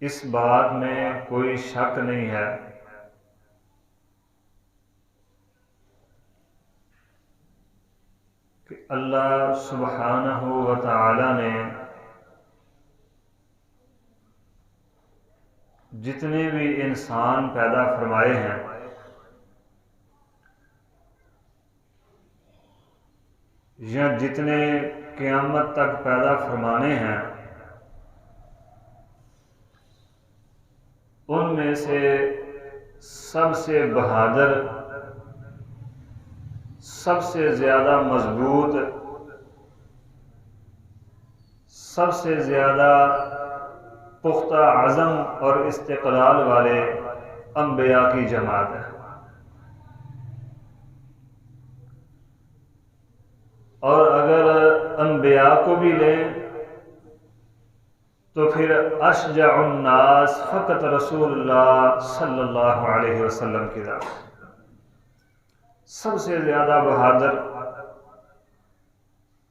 اس بات میں کوئی شک نہیں ہے کہ اللہ سبحانہ و تعالی نے جتنے بھی انسان پیدا فرمائے ہیں یا جتنے قیامت تک پیدا فرمانے ہیں، ان میں سے سب سے بہادر، سب سے زیادہ مضبوط، سب سے زیادہ پختہ عزم اور استقلال والے انبیاء کی جماعت ہے۔ اور اگر انبیاء کو بھی لیں تو پھر اشجع الناس فقط رسول اللہ صلی اللہ علیہ وسلم کی ذات، سب سے زیادہ بہادر،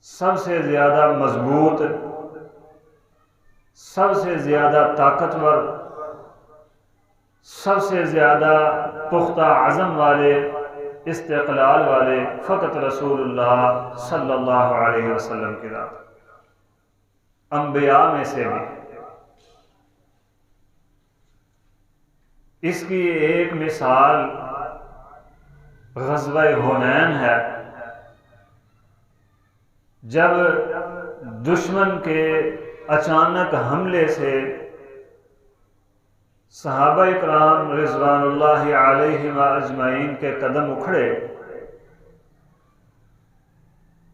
سب سے زیادہ مضبوط، سب سے زیادہ طاقتور، سب سے زیادہ پختہ عزم والے، استقلال والے فقط رسول اللہ صلی اللہ علیہ وسلم کی ذات، انبیاء میں سے بھی۔ اس کی ایک مثال غزوہ حنین ہے، جب دشمن کے اچانک حملے سے صحابہ اکرام رضوان اللہ علیہم اجمعین کے قدم اکھڑے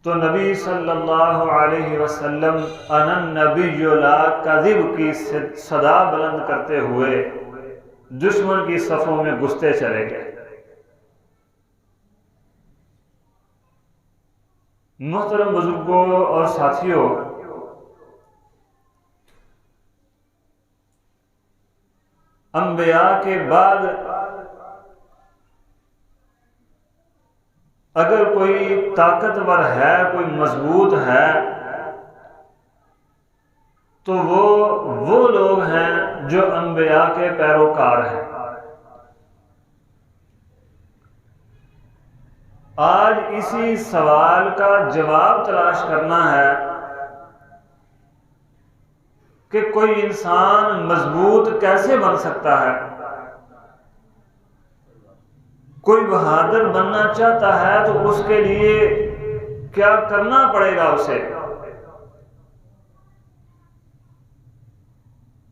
تو نبی صلی اللہ علیہ وسلم انا النبی لا کذب کی صدا بلند کرتے ہوئے دشمن کی صفوں میں گھستے چلے گئے۔ محترم بزرگوں اور ساتھیوں، انبیاء کے بعد اگر کوئی طاقتور ہے، کوئی مضبوط ہے، تو وہ لوگ ہیں جو انبیاء کے پیروکار ہیں۔ آج اسی سوال کا جواب تلاش کرنا ہے کہ کوئی انسان مضبوط کیسے بن سکتا ہے؟ کوئی بہادر بننا چاہتا ہے تو اس کے لیے کیا کرنا پڑے گا؟ اسے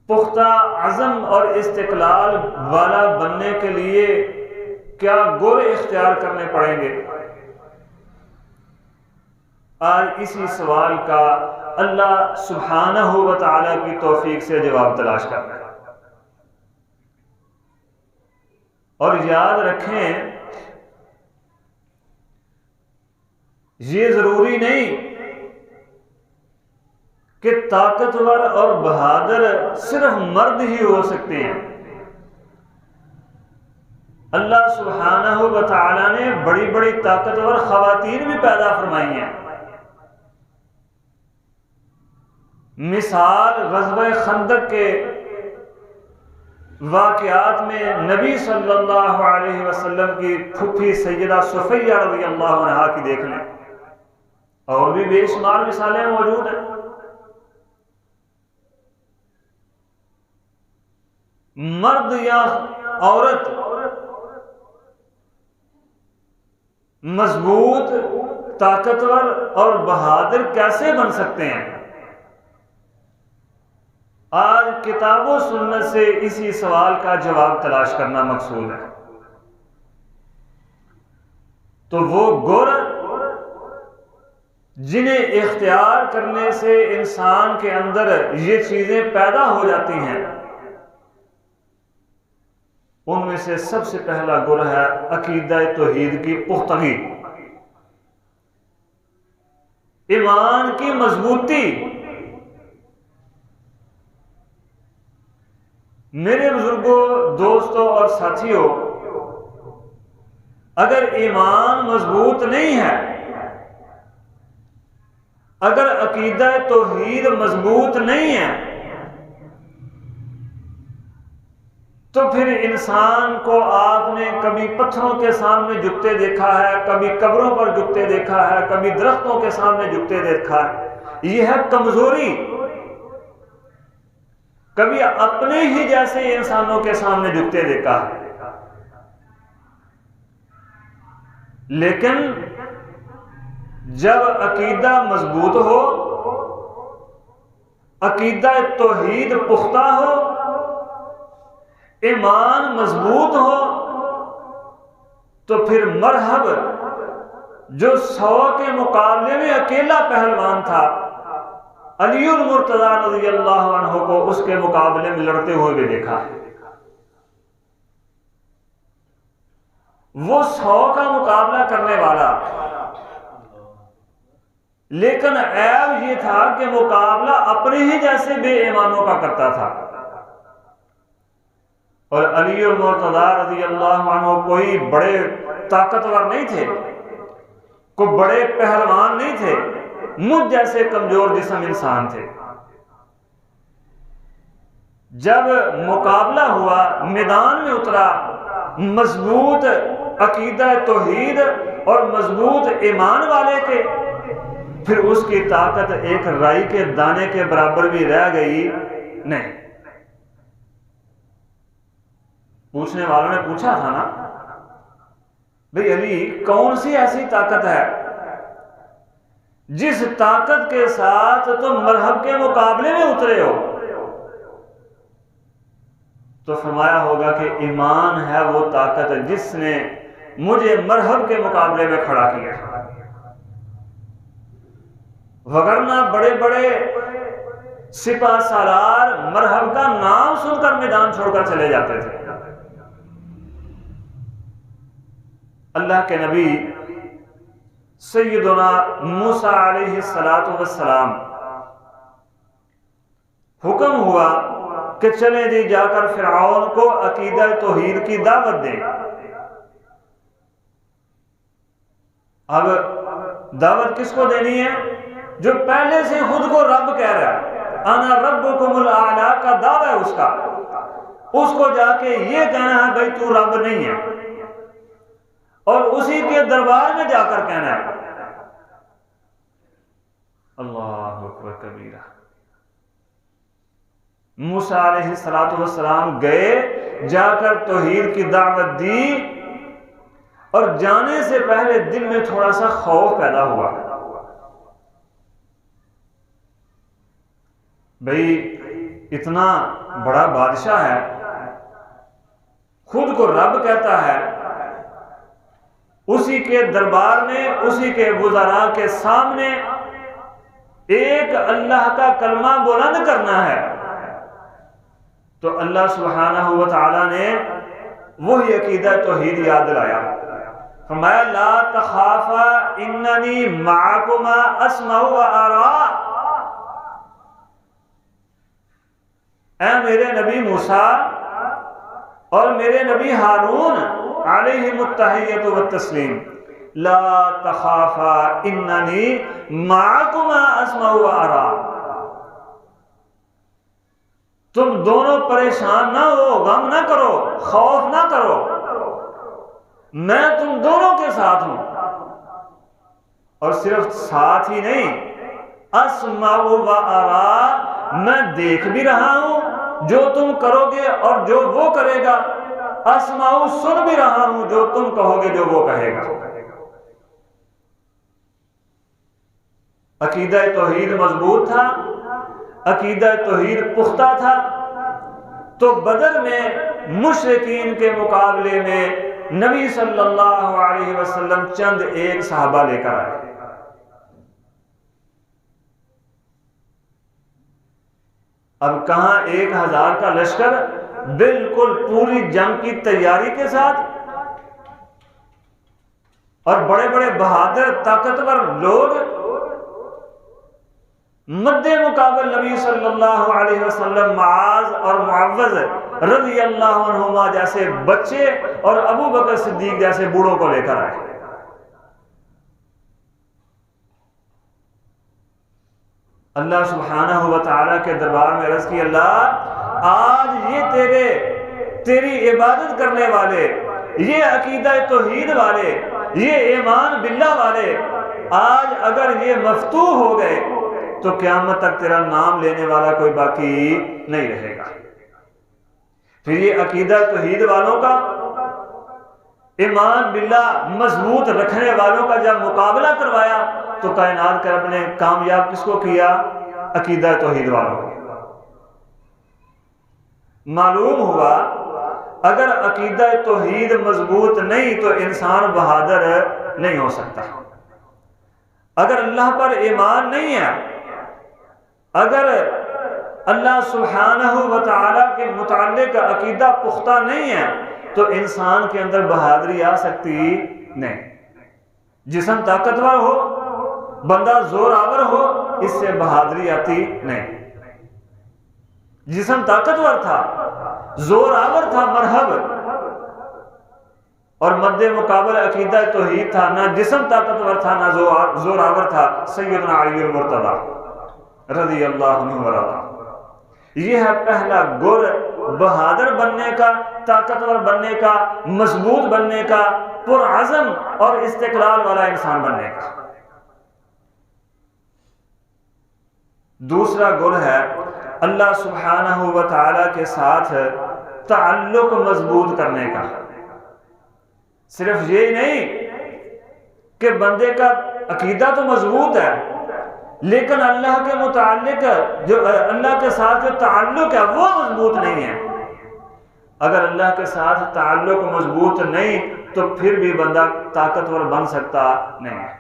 پختہ عزم اور استقلال والا بننے کے لیے کیا گر اختیار کرنے پڑیں گے؟ آج اسی سوال کا اللہ سبحانہ و تعالی کی توفیق سے جواب تلاش کرنا ہے۔ اور یاد رکھیں، یہ ضروری نہیں کہ طاقتور اور بہادر صرف مرد ہی ہو سکتے ہیں۔ اللہ سبحانہ و تعالی نے بڑی بڑی طاقتور خواتین بھی پیدا فرمائی ہیں۔ مثال غزوہ خندق کے واقعات میں نبی صلی اللہ علیہ وسلم کی پھوپھی سیدہ صفیہ رضی اللہ عنہا کی دیکھ لیں، اور بھی بے شمار مثالیں موجود ہیں۔ مرد یا عورت مضبوط، طاقتور اور بہادر کیسے بن سکتے ہیں؟ آج کتاب و سنت سے اسی سوال کا جواب تلاش کرنا مقصود ہے۔ تو وہ گر جنہیں اختیار کرنے سے انسان کے اندر یہ چیزیں پیدا ہو جاتی ہیں، ان میں سے سب سے پہلا گر ہے عقیدہ توحید کی پختگی، ایمان کی مضبوطی۔ میرے بزرگوں، دوستوں اور ساتھیوں، اگر ایمان مضبوط نہیں ہے اگر عقیدہ توحید مضبوط نہیں ہے تو پھر انسان کو آپ نے کبھی پتھروں کے سامنے جھکتے دیکھا ہے، کبھی قبروں پر جھکتے دیکھا ہے، کبھی درختوں کے سامنے جھکتے دیکھا ہے، یہ ہے کمزوری۔ کبھی اپنے ہی جیسے انسانوں کے سامنے جھکتے دیکھا ہے، لیکن جب عقیدہ مضبوط ہو، عقیدہ توحید پختہ ہو، ایمان مضبوط ہو، تو پھر مرحب جو 100 کے مقابلے میں اکیلا پہلوان تھا، علی المرتضیٰ رضی اللہ عنہ کو اس کے مقابلے میں لڑتے ہوئے بھی دیکھا ہے۔ وہ 100 کا مقابلہ کرنے والا، لیکن عیب یہ تھا کہ مقابلہ اپنے ہی جیسے بے ایمانوں کا کرتا تھا۔ اور علی المرتضیٰ رضی اللہ عنہ کوئی بڑے طاقتور نہیں تھے، کوئی بڑے پہلوان نہیں تھے، مجھ جیسے کمزور جسم انسان تھے۔ جب مقابلہ ہوا، میدان میں اترا، مضبوط عقیدہ توحید اور مضبوط ایمان والے تھے، پھر اس کی طاقت ایک رائی کے دانے کے برابر بھی رہ گئی نہیں۔ پوچھنے والوں نے پوچھا تھا نا، بھئی علی کون سی ایسی طاقت ہے جس طاقت کے ساتھ تم مرحب کے مقابلے میں اترے ہو؟ تو فرمایا ہوگا کہ ایمان ہے وہ طاقت جس نے مجھے مرحب کے مقابلے میں کھڑا کیا، وگرنہ بڑے بڑے سپہ سالار مرحب کا نام سن کر میدان چھوڑ کر چلے جاتے تھے۔ اللہ کے نبی سیدنا موسیٰ علیہ السلام حکم ہوا کہ چلیں جی جا کر فرعون کو عقیدہ توحید کی دعوت دیں۔ اب دعوت کس کو دینی ہے؟ جو پہلے سے خود کو رب کہہ رہا ہے، انا ربکم الاعلی کا دعویٰ ہے اس کا، اس کو جا کے یہ کہنا ہے بھائی تو رب نہیں ہے، اور اسی کے دربار میں جا کر کہنا ہے۔ اللہ اکبر کبیرہ۔ موسیٰ علیہ السلام گئے، جا کر توحید کی دعوت دی، اور جانے سے پہلے دل میں تھوڑا سا خوف پیدا ہوا، بھئی اتنا بڑا بادشاہ ہے، خود کو رب کہتا ہے، اسی کے دربار میں، اسی کے وزراء کے سامنے ایک اللہ کا کلمہ بلند کرنا ہے۔ تو اللہ سبحانہ و تعالی نے وہی عقیدہ توحید یاد دلایا، فرمایا لا تخافا اننی معکما اسمع و ارا۔ اے میرے نبی موسیٰ اور میرے نبی ہارون علیہم التحیۃ والتسلیم، لا تخافا اننی معکما اسمع و ارا، تم دونوں پریشان نہ ہو، غم نہ کرو، خوف نہ کرو، میں تم دونوں کے ساتھ ہوں، اور صرف ساتھ ہی نہیں، اسمع و ارا، میں دیکھ بھی رہا ہوں جو تم کرو گے اور جو وہ کرے گا، اسمع، سن بھی رہا ہوں جو تم کہو گے جو وہ کہے گا۔ عقیدہ توحید مضبوط تھا، عقیدہ توحید پختہ تھا، تو بدر میں مشرکین کے مقابلے میں نبی صلی اللہ علیہ وسلم چند ایک صحابہ لے کر آئے۔ اب کہاں 1000 کا لشکر بالکل پوری جنگ کی تیاری کے ساتھ، اور بڑے بڑے بہادر طاقتور لوگ، مد مقابل نبی صلی اللہ علیہ وسلم معاذ اور معوذ رضی اللہ عنہما جیسے بچے اور ابو بکر صدیق جیسے بوڑھوں کو لے کر آئے۔ اللہ سبحانہ و تعالیٰ کے دربار میں عرض کی، اللہ آج یہ تیری عبادت کرنے والے، یہ عقیدہ توحید والے، یہ ایمان باللہ والے، آج اگر یہ مفتوح ہو گئے تو قیامت تک تیرا نام لینے والا کوئی باقی نہیں رہے گا۔ پھر یہ عقیدہ توحید والوں کا، ایمان باللہ مضبوط رکھنے والوں کا جب مقابلہ کروایا تو کائنات کے رب نے کامیاب کس کو کیا؟ عقیدہ توحید والوں کو۔ معلوم ہوا اگر عقیدہ توحید مضبوط نہیں تو انسان بہادر نہیں ہو سکتا۔ اگر اللہ پر ایمان نہیں ہے، اگر اللہ سبحانہ و تعالیٰ کے متعلق عقیدہ پختہ نہیں ہے تو انسان کے اندر بہادری آ سکتی نہیں۔ جسم طاقتور ہو، بندہ زور آور ہو، اس سے بہادری آتی نہیں۔ جسم طاقتور تھا، زور آور تھا، مرہب، اور مد مقابل عقیدہ توحید تھا، نہ جسم طاقتور تھا نہ زور آور تھا، سیدنا علی المرتضی رضی اللہ عنہ ورضا۔ یہ ہے پہلا گر بہادر بننے کا، طاقتور بننے کا، مضبوط بننے کا، پرعزم اور استقلال والا انسان بننے کا۔ دوسرا گر ہے اللہ سبحانہ و تعالیٰ کے ساتھ تعلق مضبوط کرنے کا۔ صرف یہ نہیں کہ بندے کا عقیدہ تو مضبوط ہے لیکن اللہ کے متعلق جو اللہ کے ساتھ جو تعلق ہے وہ مضبوط نہیں ہے۔ اگر اللہ کے ساتھ تعلق مضبوط نہیں تو پھر بھی بندہ طاقتور بن سکتا نہیں ہے۔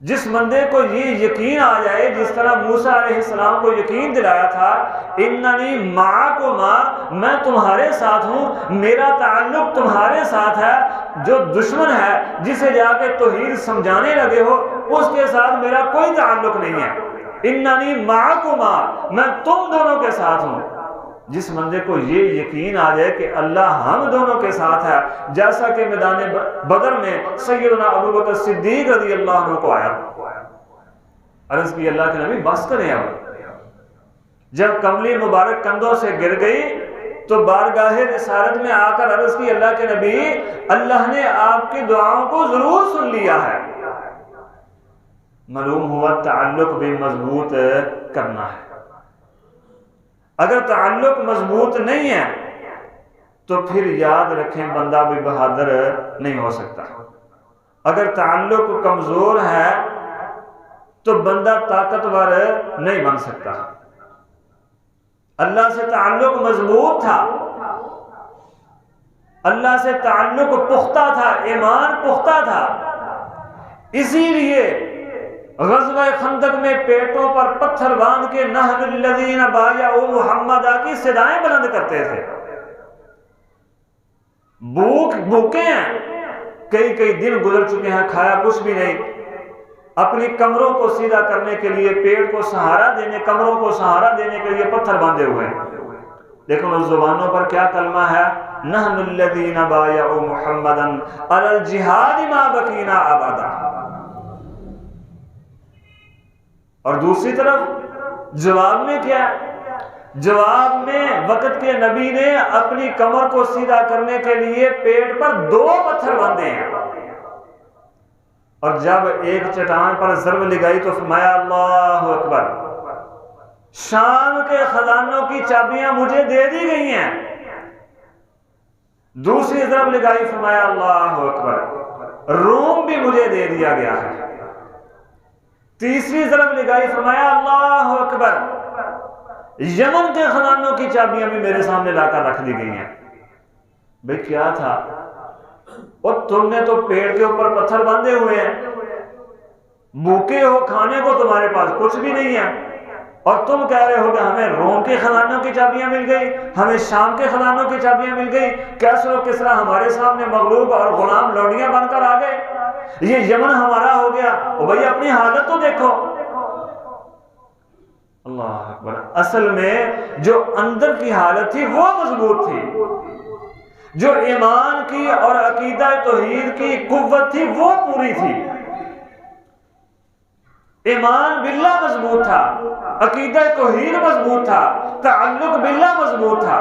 جس بندے کو یہ یقین آ جائے، جس طرح موسیٰ علیہ السلام کو یقین دلایا تھا اننی معکما، میں تمہارے ساتھ ہوں، میرا تعلق تمہارے ساتھ ہے، جو دشمن ہے جسے جا کے توحید سمجھانے لگے ہو اس کے ساتھ میرا کوئی تعلق نہیں ہے، اننی معکما، میں تم دونوں کے ساتھ ہوں۔ جس بندے کو یہ یقین آ جائے کہ اللہ ہم دونوں کے ساتھ ہے، جیسا کہ میدان بدر میں سیدنا ابوبکر صدیق رضی اللہ عنہ کو آیا، عرض کی اللہ کے نبی بس کریں اب۔ جب کملی مبارک کندھوں سے گر گئی تو بارگاہ رسالت میں آ کر عرض کی اللہ کے نبی اللہ نے آپ کی دعاؤں کو ضرور سن لیا ہے۔ معلوم ہوا تعلق بھی مضبوط کرنا ہے۔ اگر تعلق مضبوط نہیں ہے تو پھر یاد رکھیں بندہ بھی بہادر نہیں ہو سکتا۔ اگر تعلق کمزور ہے تو بندہ طاقتور نہیں بن سکتا۔ اللہ سے تعلق مضبوط تھا، اللہ سے تعلق پختہ تھا، ایمان پختہ تھا، اسی لیے غزوہ خندق میں پیٹوں پر پتھر باندھ کے نحن الذین بایعوا محمدا کی صدائیں بلند کرتے تھے۔ بھوکے ہیں، کئی دن گزر چکے ہیں، کھایا کچھ بھی نہیں، اپنی کمروں کو سیدھا کرنے کے لیے پیٹ کو سہارا دینے، کمروں کو سہارا دینے کے لیے پتھر باندھے ہوئے ہیں، لیکن اس زبانوں پر کیا کلمہ ہے؟ نحن الذین بایعوا محمدا علی الجہاد ما بقینا ابدا۔ اور دوسری طرف جواب میں کیا ہے؟ جواب میں وقت کے نبی نے اپنی کمر کو سیدھا کرنے کے لیے پیٹ پر 2 پتھر باندھے ہیں، اور جب ایک چٹان پر ضرب لگائی تو فرمایا اللہ اکبر، شام کے خزانوں کی چابیاں مجھے دے دی گئی ہیں۔ دوسری ضرب لگائی، فرمایا اللہ اکبر، روم بھی مجھے دے دیا گیا ہے۔ تیسری ضرب لگائی، فرمایا اللہ اکبر، یمن کے خزانوں کی چابیاں بھی میرے سامنے لا کر رکھ دی گئی ہیں۔ بھئی کیا تھا؟ اور تم نے تو پیڑ کے اوپر پتھر باندھے ہوئے ہیں، بھوکے ہو، کھانے کو تمہارے پاس کچھ بھی نہیں ہے، اور تم کہہ رہے ہو کہ ہمیں روم کے خزانوں کی چابیاں مل گئی، ہمیں شام کے خزانوں کی چابیاں مل گئی، کیسر و کسریٰ ہمارے سامنے مغلوب اور غلام لوڈیاں بن کر آ گئے، یہ یمن ہمارا ہو گیا۔ بھئی اپنی حالت تو دیکھو۔ اللہ اکبر، اصل میں جو اندر کی حالت تھی وہ مضبوط تھی، جو ایمان کی اور عقیدہ توحید کی قوت تھی وہ پوری تھی۔ ایمان باللہ مضبوط تھا، عقیدہ توحید مضبوط تھا، تعلق باللہ مضبوط تھا۔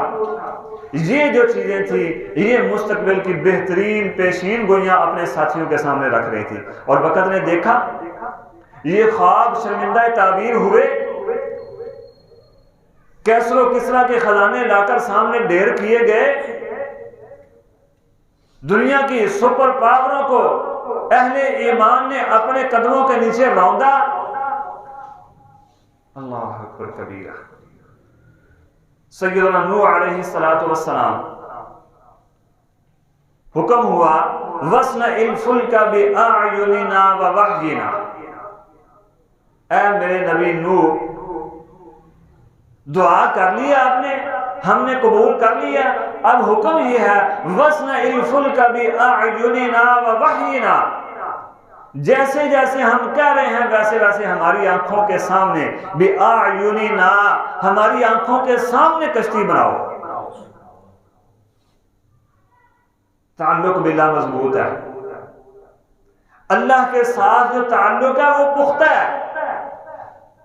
یہ جو چیزیں تھی یہ مستقبل کی بہترین پیشین گوئیاں اپنے ساتھیوں کے سامنے رکھ رہی تھی، اور وقت نے دیکھا یہ خواب شرمندہ تعبیر ہوئے، کیسر و کسریٰ کے خزانے لا کر سامنے ڈھیر کیے گئے، دنیا کی سپر پاوروں کو اہل ایمان نے اپنے قدموں کے نیچے روندا۔ اللہ اکبر کبیرہ۔ سیدنا نوح علیہ السلام حکم ہوا وَاصْنَعِ الْفُلْكَ بِأَعْيُنِنَا وَوَحْيِنَا، اے میرے نبی نوح دعا کر لیا آپ نے، ہم نے قبول کر لیا، اب حکم یہ ہے وَاصْنَعِ الْفُلْكَ بِأَعْيُنِنَا وَوَحْيِنَا، جیسے جیسے ہم کہہ رہے ہیں ویسے ویسے ہماری آنکھوں کے سامنے، بِأَعْيُنِنَا ہماری آنکھوں کے سامنے کشتی بناؤ۔ تعلق باللہ مضبوط ہے، اللہ کے ساتھ جو تعلق ہے وہ پختہ ہے۔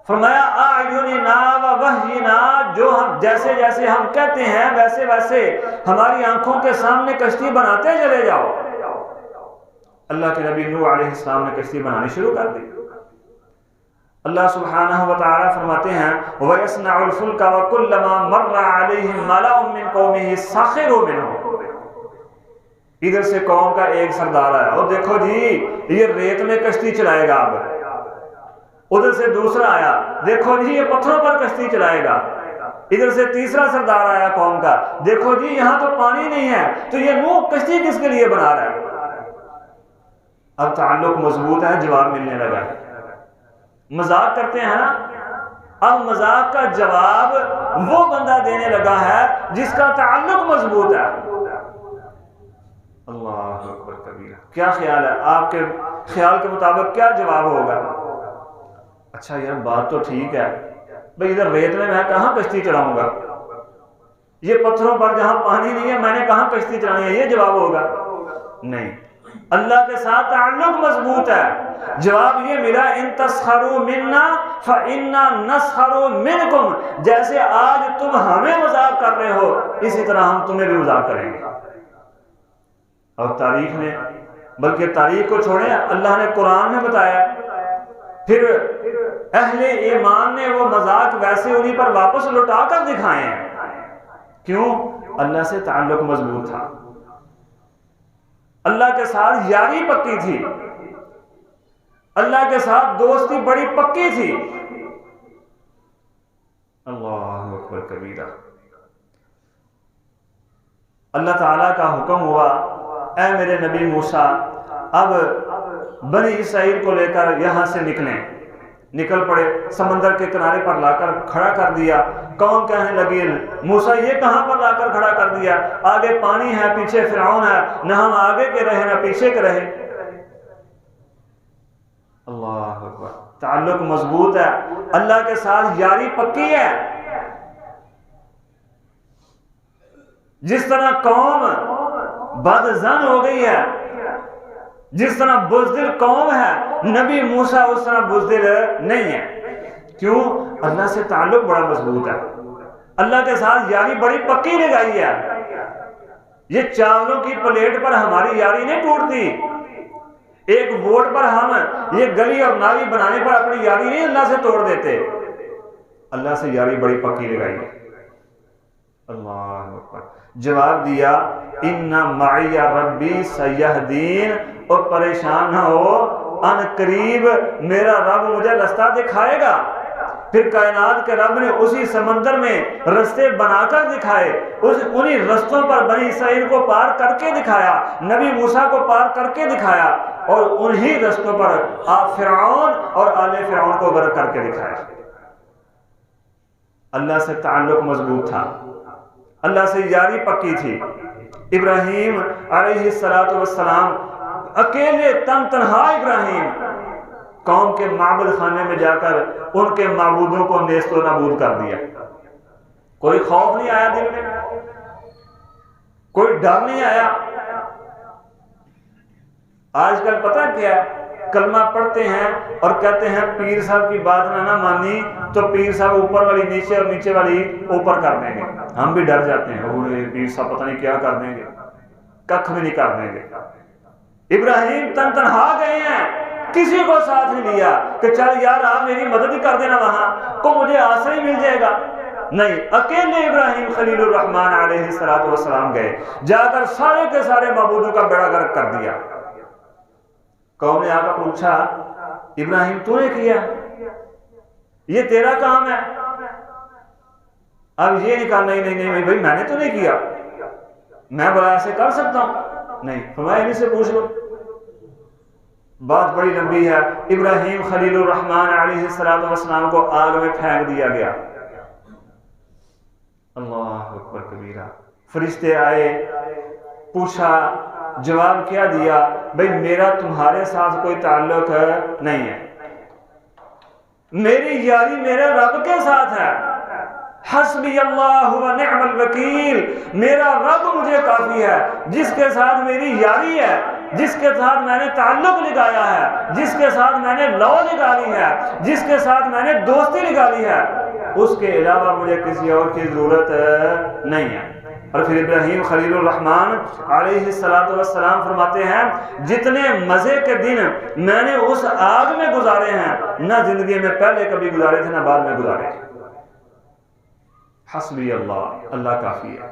فرمایا اعیننا و وحینا، جو ہم جیسے جیسے ہم کہتے ہیں ویسے ویسے ہماری آنکھوں کے سامنے کشتی بناتے چلے جاؤ۔ اللہ کے نبی نوح علیہ السلام نے کشتی بنانی شروع کر دی۔ اللہ سبحانہ و تعالی فرماتے ہیں وَيَصْنَعُ الْفُلْكَ وَكُلَّمَا مَرَّ عَلَيْهِمْ مَلَأٌ مِّن قَوْمِهِ سَخِرُوا مِنْهُ، ادھر سے قوم کا ایک سردار آیا، اور دیکھو جی یہ ریت میں کشتی چلائے گا، اب ادھر سے دوسرا آیا، دیکھو جی یہ پتھروں پر کشتی چلائے گا، ادھر سے تیسرا سردار آیا قوم کا، دیکھو جی یہاں تو پانی نہیں ہے، تو یہ نوح کشتی کس کے لیے بنا رہا ہے؟ اب تعلق مضبوط ہے، جواب ملنے لگا ہے۔ مذاق کرتے ہیں نا، اب مذاق کا جواب وہ بندہ دینے لگا ہے جس کا تعلق مضبوط ہے۔ اللہ اکبر کبیرہ۔ کیا خیال ہے، آپ کے خیال کے مطابق کیا جواب ہوگا؟ اچھا یار بات تو ٹھیک ہے بھئی، ادھر ریت میں کہاں کشتی چلاؤں گا، یہ پتھروں پر جہاں پانی نہیں ہے میں نے کہاں کشتی چلانی ہے، یہ جواب ہوگا؟ نہیں، اللہ کے ساتھ تعلق مضبوط ہے۔ جواب یہ ملا ان تسخروا منا فإنا نسخر منکم، جیسے آج تم ہمیں مذاق کر رہے ہو اسی طرح ہم تمہیں بھی مذاق کریں گے۔ اور تاریخ نے، بلکہ تاریخ کو چھوڑیں، اللہ نے قرآن میں بتایا، پھر اہل ایمان نے وہ مذاق ویسے انہی پر واپس لوٹا کر دکھائے ہیں۔ کیوں؟ اللہ سے تعلق مضبوط تھا، اللہ کے ساتھ یاری پکی تھی، اللہ کے ساتھ دوستی بڑی پکی تھی۔ اللہ اکبر کبیرہ۔ اللہ تعالیٰ کا حکم ہوا اے میرے نبی موسیٰ اب بنی اسرائیل کو لے کر یہاں سے نکلیں۔ نکل پڑے، سمندر کے کنارے پر لا کر کھڑا کر دیا۔ قوم کہنے لگی موسیٰ یہ کہاں پر لا کر کھڑا کر دیا، آگے پانی ہے پیچھے فرعون ہے، نہ ہم آگے کے رہے نہ پیچھے کے رہے۔ اللہ اکبر۔ تعلق مضبوط ہے، اللہ کے ساتھ یاری پکی ہے۔ جس طرح قوم بدظن ہو گئی ہے، جس طرح بزدل قوم ہے، نبی موسیٰ اس طرح بزدل نہیں ہے۔ کیوں؟ اللہ سے تعلق بڑا مضبوط ہے، اللہ کے ساتھ یاری بڑی پکی لگائی ہے۔ یہ چاولوں کی پلیٹ پر ہماری یاری نہیں ٹوٹتی، ایک ووٹ پر ہم یہ گلی اور نالی بنانے پر اپنی یاری نہیں اللہ سے توڑ دیتے، اللہ سے یاری بڑی پکی لگائی ہے۔ اللہ اکبر۔ جواب دیا ان معی ربی سیہدین، اور پریشان نہ ہو، ان قریب میرا رب مجھے رستہ دکھائے گا۔ پھر کائنات کے رب نے اسی سمندر میں رستے بنا کر دکھائے، انہی رستوں پر بنی اسرائیل کو پار کر کے دکھایا، نبی موسیٰ کو پار کر کے دکھایا، اور انہی رستوں پر آپ فرعون اور آل فرعون کو غرق کر کے دکھایا۔ اللہ سے تعلق مضبوط تھا، اللہ سے یاری پکی تھی۔ ابراہیم علیہ السلام اکیلے تنہا ابراہیم قوم کے معبد خانے میں جا کر ان کے معبودوں کو نیست و نابود کر دیا۔ کوئی خوف نہیں آیا دل میں، کوئی ڈر نہیں آیا۔ آج کل پتہ کیا ہے، کلمہ پڑھتے ہیں اور کہتے ہیں پیر صاحب کی بات نہ مانی تو پیر صاحب اوپر والی نیچے اور نیچے والی اوپر کر دیں گے. ہم بھی ڈر جاتے ہیں اوہ پیر صاحب پتہ نہیں کیا کر دیں گے، ککھ بھی نہیں کر دیں گے. ابراہیم تنہا گئے ہیں، کسی کو ساتھ نہیں لیا کہ چل یار آپ میری مدد ہی کر دینا، وہاں کو مجھے آسرا ہی مل جائے گا. نہیں، اکیلے ابراہیم خلیل الرحمن علیہ السلام گئے، جا کر سارے کے سارے معبودوں کا بیڑا غرق کر دیا. قوم نے آ کر پوچھا ابراہیم تو نے کیا، یہ تیرا کام ہے؟ اب یہ نہیں کہا نہیں نہیں نہیں بھائی میں نے تو نہیں کیا، میں بڑا ایسے کر سکتا ہوں؟ نہیں، فرمایا انہیں سے پوچھ لو. بات بڑی لمبی ہے. ابراہیم خلیل الرحمن علیہ السلام کو آگ میں پھینک دیا گیا. اللہ اکبر کبیرہ. فرشتے آئے، پوچھا، جواب کیا دیا؟ بھئی میرا تمہارے ساتھ کوئی تعلق نہیں ہے، میری یاری میرے رب کے ساتھ ہے. حسبی اللہ و نعم الوکیل، میرا رب مجھے کافی ہے، جس کے ساتھ میری یاری ہے، جس کے ساتھ میں نے تعلق لگایا ہے، جس کے ساتھ میں نے لو نکالی ہے، جس کے ساتھ میں نے دوستی نکالی ہے، اس کے علاوہ مجھے کسی اور کی ضرورت نہیں ہے. اور پھر ابراہیم خلیل الرحمن علیہ السلام فرماتے ہیں جتنے مزے کے دن میں نے اس آگ میں گزارے ہیں نہ زندگی میں پہلے کبھی گزارے تھے نہ بعد میں گزارے. حسبی اللہ، اللہ کافی ہے.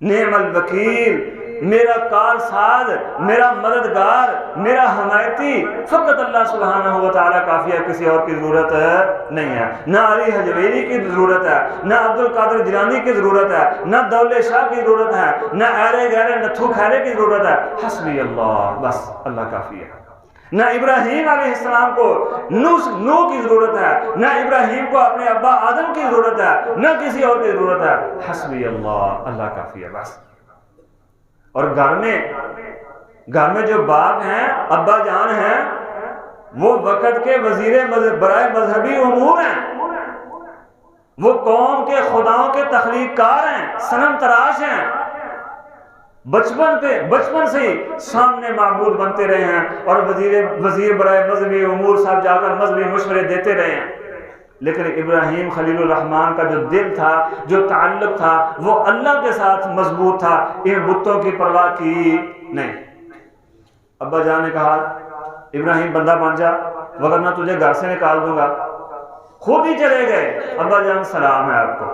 نعم الوکیل، میرا کار ساز، میرا مددگار، میرا حمایتی فقط اللہ سبحانہ و تعالیٰ کافی ہے، کسی اور کی ضرورت نہیں ہے. نہ علی حجویری کی ضرورت ہے، نہ عبد القادر جیلانی کی ضرورت ہے، نہ دولت شاہ کی ضرورت ہے، نہ ایرے گہرے نتھو کھیرے کی ضرورت ہے. حسبی اللہ، بس اللہ کافی ہے. نہ ابراہیم علیہ السلام کو نوح کی ضرورت ہے، نہ ابراہیم کو اپنے ابا آدم کی ضرورت ہے، نہ کسی اور کی ضرورت ہے. حسبی اللہ، اللہ کافی ہے بس. اور گھر میں جو باپ ہیں، ابا جان ہیں، وہ وقت کے وزیر برائے مذہبی امور ہیں، وہ قوم کے خداؤں کے تخلیق کار ہیں، صنم تراش ہیں. بچپن سے ہی سامنے معبود بنتے رہے ہیں اور وزیر برائے مذہبی امور صاحب جا کر مذہبی مشورے دیتے رہے ہیں. لیکن ابراہیم خلیل الرحمن کا جو دل تھا، جو تعلق تھا، وہ اللہ کے ساتھ مضبوط تھا، ان بتوں کی پرواہ کی نہیں. ابا جان نے کہا ابراہیم بندہ بن جا ورنہ تجھے گھر سے نکال دوں گا. خود ہی چلے گئے. ابا جان سلام ہے آپ کو،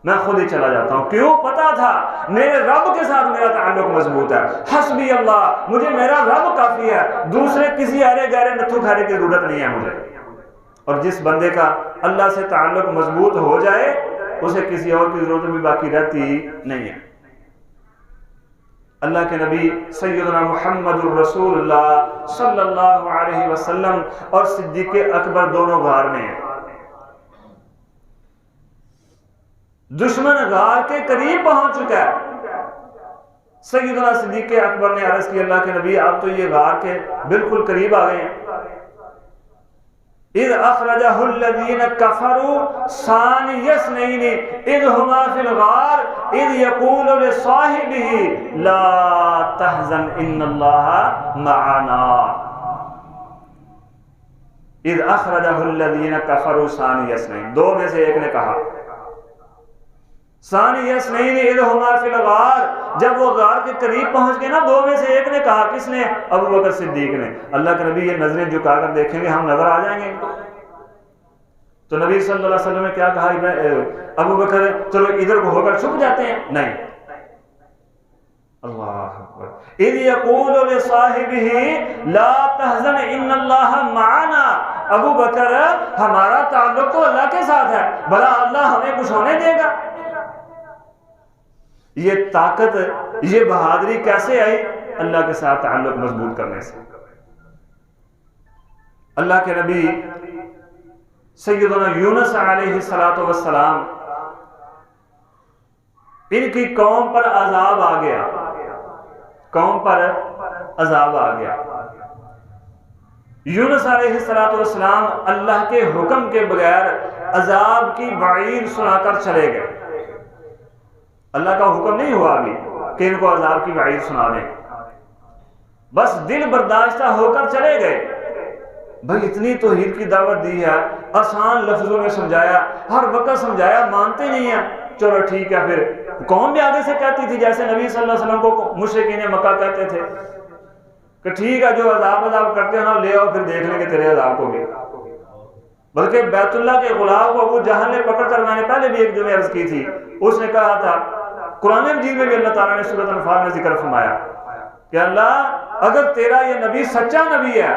میں خود ہی چلا جاتا ہوں. کیوں؟ پتا تھا میرے رب کے ساتھ میرا تعلق مضبوط ہے. حسبی اللہ، مجھے میرا رب کافی ہے، دوسرے کسی ارے گہرے نتھو کھارے کی ضرورت نہیں ہے مجھے. اور جس بندے کا اللہ سے تعلق مضبوط ہو جائے اسے کسی اور کی ضرورت بھی باقی رہتی نہیں ہے. اللہ کے نبی سیدنا محمد الرسول اللہ صلی اللہ علیہ وسلم اور صدیق اکبر دونوں غار میں ہیں. دشمن غار کے قریب پہنچ چکا ہے. سیدنا صدیق اکبر نے عرض کی اللہ کے نبی آپ تو یہ غار کے بالکل قریب آ گئے ہیں. اذ اخرجہ الذین کفروا ثانی اثنین اذ ہما فی الغار اذ یقول لصاحبہ لا تحزن ان اللہ معنا. اذ اخرجہ الذین کفروا ثانی اثنین، دو میں سے ایک نے کہا. ثانی اثنین اذ ہما فی الغار، جب وہ غار کے قریب پہنچ گئے نا، دو میں سے ایک نے کہا. کس نے؟ ابو بکر صدیق نے. اللہ کے نبی یہ نظریں جھکا کر دیکھیں گے ہم نظر آ جائیں گے. تو نبی صلی اللہ علیہ وسلم نے کیا کہا؟ ابو بکر چلو ادھر کو ہو کر چھپ جاتے ہیں. نہیں. اللہ اکبر. اذ یقول لصاحبہ لا تحزن ان اللہ معنا. ابو بکر ہمارا تعلق تو اللہ کے ساتھ ہے، بھلا اللہ ہمیں کچھ ہونے دے گا؟ یہ طاقت، یہ بہادری کیسے آئی؟ اللہ کے ساتھ تعلق مضبوط کرنے سے. اللہ کے نبی سیدنا یونس علیہ السلام، ان کی قوم پر عذاب آ گیا، قوم پر عذاب آ گیا. یونس علیہ السلام اللہ کے حکم کے بغیر عذاب کی وعید سنا کر چلے گئے. اللہ کا حکم نہیں ہوا ابھی کہ ان کو عذاب کی وعید سنا دیں، بس دل برداشتہ ہو کر چلے گئے. بھائی اتنی توحید کی دعوت دی ہے، آسان لفظوں میں سمجھایا، ہر وقت سمجھایا، مانتے نہیں ہیں، چلو ٹھیک ہے۔ پھر قوم بھی آگے سے کہتی تھی جیسے نبی صلی اللہ علیہ وسلم کو مشرکین مکہ کہتے تھے کہ ٹھیک ہے جو عذاب کرتے ہو نا لے آؤ، پھر دیکھ لیں گے تیرے عذاب کو بھی۔ بلکہ بیت اللہ کے غلام کو ابو جہل نے پکڑ کر، میں نے پہلے بھی ایک جملہ عرض کی تھی، اس نے کہا تھا، قرآن مجید میں بھی اللہ تعالیٰ نے سورۃ انفال میں ذکر فرمایا کہ اللہ اگر تیرا یہ نبی سچا نبی ہے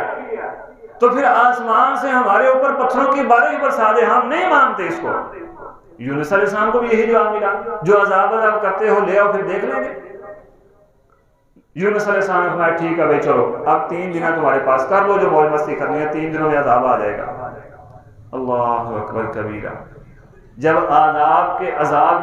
تو پھر آسمان سے ہمارے اوپر پتھروں کی بارش برسا دے، ہم نہیں مانتے اس کو۔ یونس علیہ السلام کو بھی یہی جواب ملا، جو عذاب کرتے ہو لے آؤ، پھر دیکھ لیں گے۔ یونس علیہ السلام نے فرمایا ٹھیک ہے بھائی چلو، اب 3 دن تمہارے پاس، کر لو جو موج مستی کرنی ہے، 3 دنوں میں عذاب آ جائے گا۔ اللہ اکبر کبیرہ۔ جب عذاب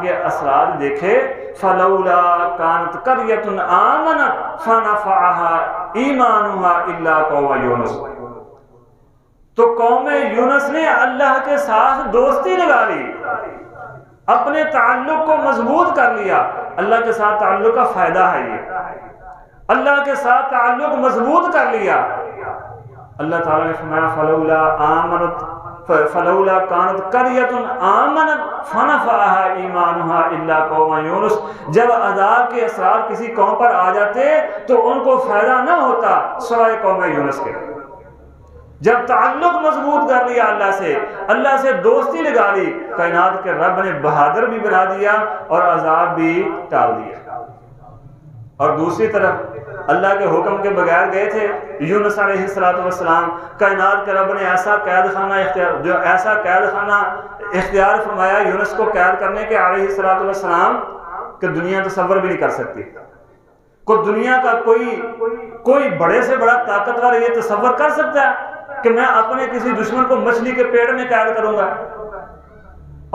کے اثرات دیکھے، فلولا كانت قرية آمنت فنفعها ایمانها الا قوم یونس، تو قوم یونس نے اللہ کے ساتھ دوستی لگا لی، اپنے تعلق کو مضبوط کر لیا۔ اللہ کے ساتھ تعلق کا فائدہ ہے یہ، اللہ کے ساتھ تعلق مضبوط کر لیا۔ اللہ تعالیٰ نے فرمایا فلولا كانت قرية آمنت فنفعها ایمانها الا قوم یونس، جب عذاب کے اثرات کسی قوم پر آ جاتے تو ان کو فائدہ نہ ہوتا سوائے قوم یونس کے۔ جب تعلق مضبوط کر لیا اللہ سے دوستی لگا لی، کائنات کے رب نے بہادر بھی بنا دیا اور عذاب بھی ٹال دیا۔ اور دوسری طرف اللہ کے حکم کے بغیر گئے تھے یونس علیہ السلام، کائنات کے رب نے ایسا قید خانہ اختیار فرمایا یونس کو قید کرنے کے علیہ السلام کہ دنیا تصور بھی نہیں کر سکتی۔ کوئی دنیا کا کوئی بڑے سے بڑا طاقتور یہ تصور کر سکتا ہے کہ میں اپنے کسی دشمن کو مچھلی کے پیڑ میں قید کروں گا؟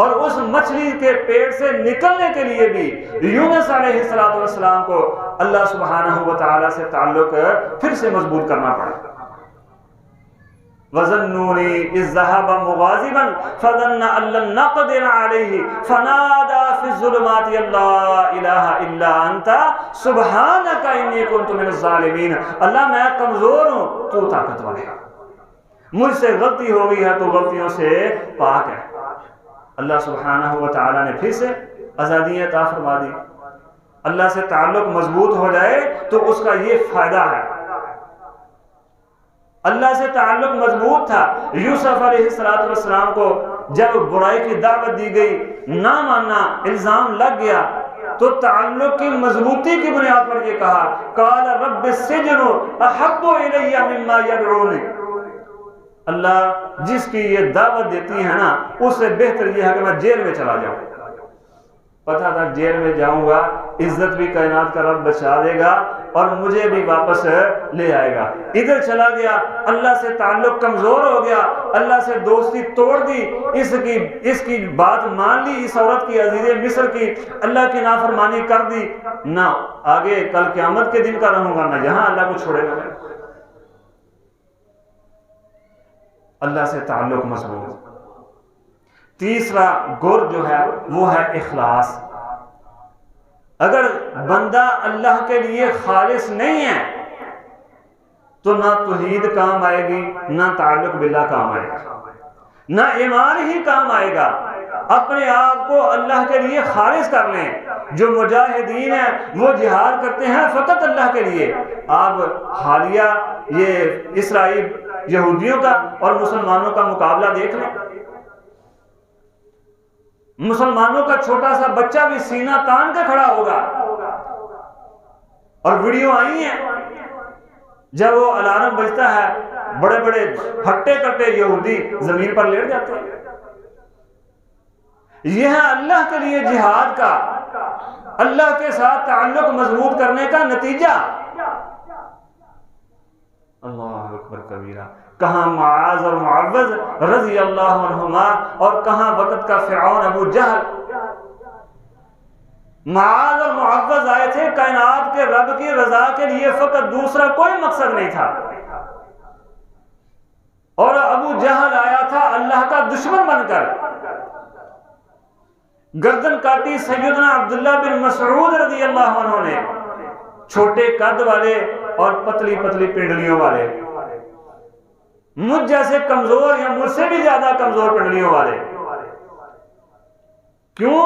اور اس مچھلی کے پیڑ سے نکلنے کے لیے بھی یونس علیہ السلام کو اللہ سبحانہ و تعالی سے تعلق پھر سے مضبوط کرنا پڑا۔ وَظَنُّونِي إِذْ ذَهَبَ مُغَاضِبًا فَظَنَّ أَن لَّن نَّقْدِرَ عَلَيْهِ فَنَادَىٰ فِي الظُّلُمَاتِ أَن لَّا إِلَٰهَ إِلَّا أَنتَ سُبْحَانَكَ إِنِّي كُنتُ مِنَ الظَّالِمِينَ۔ اللہ میں کمزور ہوں، تو طاقتور ہے، مجھ سے غلطی ہو گئی ہے، تو غلطیوں سے پاک ہے۔ اللہ سبحانہ و تعالیٰ نے پھر سے آزادی عطا فرما دی۔ اللہ سے تعلق مضبوط ہو جائے تو اس کا یہ فائدہ ہے۔ اللہ سے تعلق مضبوط تھا، یوسف علیہ السلام کو جب برائی کی دعوت دی گئی، نہ ماننا، الزام لگ گیا، تو تعلق کی مضبوطی کی بنیاد پر یہ کہا قال رب السجن احب الی مما یدعونی، اللہ جس کی یہ دعوت دیتی ہے نا اس سے بہتر یہ ہے کہ میں جیل میں چلا جاؤں۔ پتہ تھا جیل میں جاؤں گا عزت بھی کائنات کا رب بچا دے گا اور مجھے بھی واپس لے آئے گا۔ ادھر چلا گیا، اللہ سے تعلق کمزور ہو گیا، اللہ سے دوستی توڑ دی، اس کی بات مان لی، اس عورت کی، عزیز مصر کی، اللہ کی نافرمانی کر دی، نہ آگے کل قیامت کے دن کا رہوں گا، نہ یہاں اللہ کو چھوڑے گا۔ اللہ سے تعلق مضبوط۔ تیسرا گر جو ہے وہ ہے اخلاص۔ اگر بندہ اللہ کے لیے خالص نہیں ہے تو نہ توحید کام آئے گی، نہ تعلق باللہ کام آئے گا، نہ ایمان ہی کام آئے گا۔ اپنے آپ کو اللہ کے لیے خالص کر لیں۔ جو مجاہدین ہیں وہ جہاد کرتے ہیں فقط اللہ کے لیے۔ آپ حالیہ یہ اسرائیل یہودیوں کا اور مسلمانوں کا مقابلہ دیکھ لیں، مسلمانوں کا چھوٹا سا بچہ بھی سینہ تان کے کھڑا ہوگا، اور ویڈیو آئی ہیں جب وہ الارم بجتا ہے بڑے بڑے ہٹے کٹے یہودی زمین پر لیٹ جاتے ہیں۔ یہ ہے اللہ کے لیے جہاد کا، اللہ کے ساتھ تعلق مضبوط کرنے کا نتیجہ۔ اللہ اکبر کبیرہ۔ کہاں معاذ اور معوذ رضی اللہ عنہما اور کہاں وقت کا فرعون ابو جہل۔ معاذ اور معوذ آئے تھے کائنات کے رب کی رضا کے لیے، فقط دوسرا کوئی مقصد نہیں تھا، اور ابو جہل آیا تھا اللہ کا دشمن بن کر، گردن کاٹی سیدنا عبداللہ بن مسعود رضی اللہ عنہ نے، چھوٹے قد والے اور پتلی پتلی پنڈلیوں والے۔ مجھ جیسے کمزور یا مجھ سے بھی زیادہ کمزور پنڈلیوں والے. کیوں؟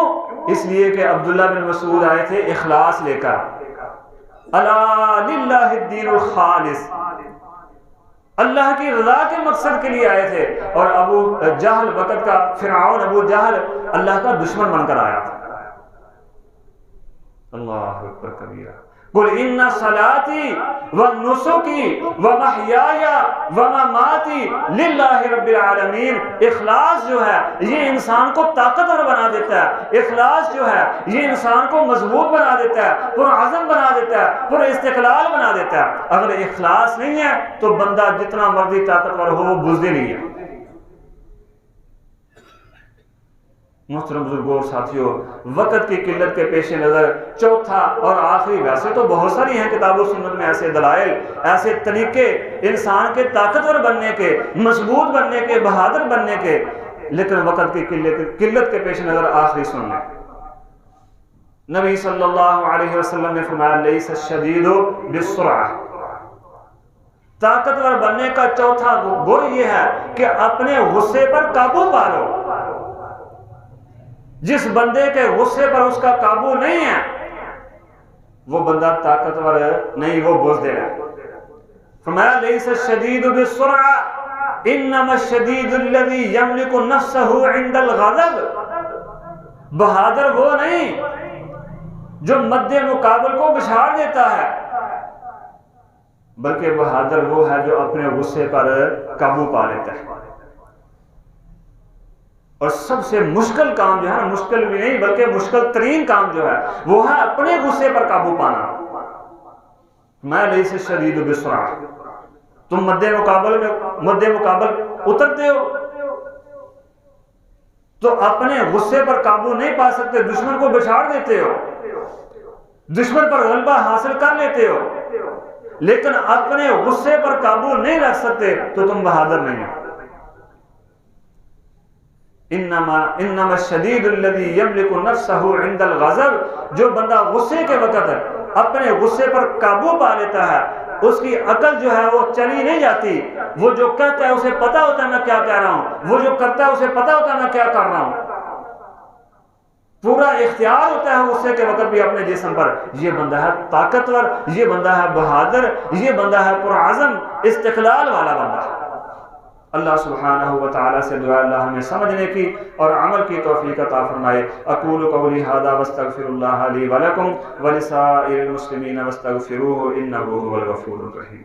اس لیے کہ عبداللہ بن مسعود آئے تھے اخلاص لے کر. الا للہ الدین الخالص، اللہ کی رضا کے مقصد کے لیے آئے تھے. اور ابو جہل وقت کا فرعون ابو جہل اللہ کا دشمن بن کر آیا تھا. اللہ اکبر کبیرہ. قل ان صلاتی ونسکی ومحیای ومماتی للہ رب العالمین. اخلاص جو ہے یہ انسان کو طاقتور بنا دیتا ہے. اخلاص جو ہے یہ انسان کو مضبوط بنا دیتا ہے، پرعزم بنا دیتا ہے، پر استقلال بنا دیتا ہے. اگر اخلاص نہیں ہے تو بندہ جتنا مرضی طاقتور ہو وہ بزدل نہیں ہے. محترم بزرگوں اور ساتھیوں، وقت کی قلت کے پیش نظر چوتھا اور آخری، ویسے تو بہت ساری ہیں کتاب و سنت میں ایسے دلائل، ایسے طریقے انسان کے طاقتور بننے کے، مضبوط بننے کے، بہادر بننے کے، لیکن وقت کی قلت کے پیش نظر آخری سن لیں. نبی صلی اللہ علیہ وسلم نے فرمایا لیس الشدید بالسرعہ. طاقتور بننے کا چوتھا گر یہ ہے کہ اپنے غصے پر قابو پا لو. جس بندے کے غصے پر اس کا قابو نہیں ہے وہ بندہ طاقتور نہیں، وہ بزدل ہے. فرمایا لیس الشدید بالسرعہ انما الشدید الذی یملک نفسہ عند الغضب. بہادر وہ نہیں جو مد مقابل کو بچھاڑ دیتا ہے، بلکہ بہادر وہ ہے جو اپنے غصے پر قابو پا لیتا ہے. اور سب سے مشکل کام جو ہے نا، مشکل بھی نہیں بلکہ مشکل ترین کام جو ہے وہ ہے اپنے غصے پر قابو پانا. میں لیس الشدید بالسرعہ. تم مد مقابل اترتے ہو تو اپنے غصے پر قابو نہیں پا سکتے، دشمن کو بچھاڑ دیتے ہو، دشمن پر غلبہ حاصل کر لیتے ہو، لیکن اپنے غصے پر قابو نہیں رکھ سکتے تو تم بہادر نہیں ہو. انما الشدید الذی یملک نفسہ عند الغضب. جو بندہ غصے کے وقت اپنے غصے پر قابو پا لیتا ہے اس کی عقل جو ہے وہ چلی نہیں جاتی. وہ جو کہتا ہے اسے پتا ہوتا ہے میں کیا کہہ رہا ہوں، وہ جو کرتا ہے اسے پتا ہوتا ہے میں کیا کر رہا ہوں. پورا اختیار ہوتا ہے غصے کے وقت بھی اپنے جسم پر. یہ بندہ ہے طاقتور، یہ بندہ ہے بہادر، یہ بندہ ہے پرعزم استقلال والا بندہ. اللہ سبحانہ و تعالی سے دعا اللہ ہمیں سمجھنے کی اور عمل کی توفیق عطا فرمائے. اقول قولی ھذا واستغفر اللہ لی ولکم ولسائر المسلمین واستغفروہ انہ هو الغفور الرحیم.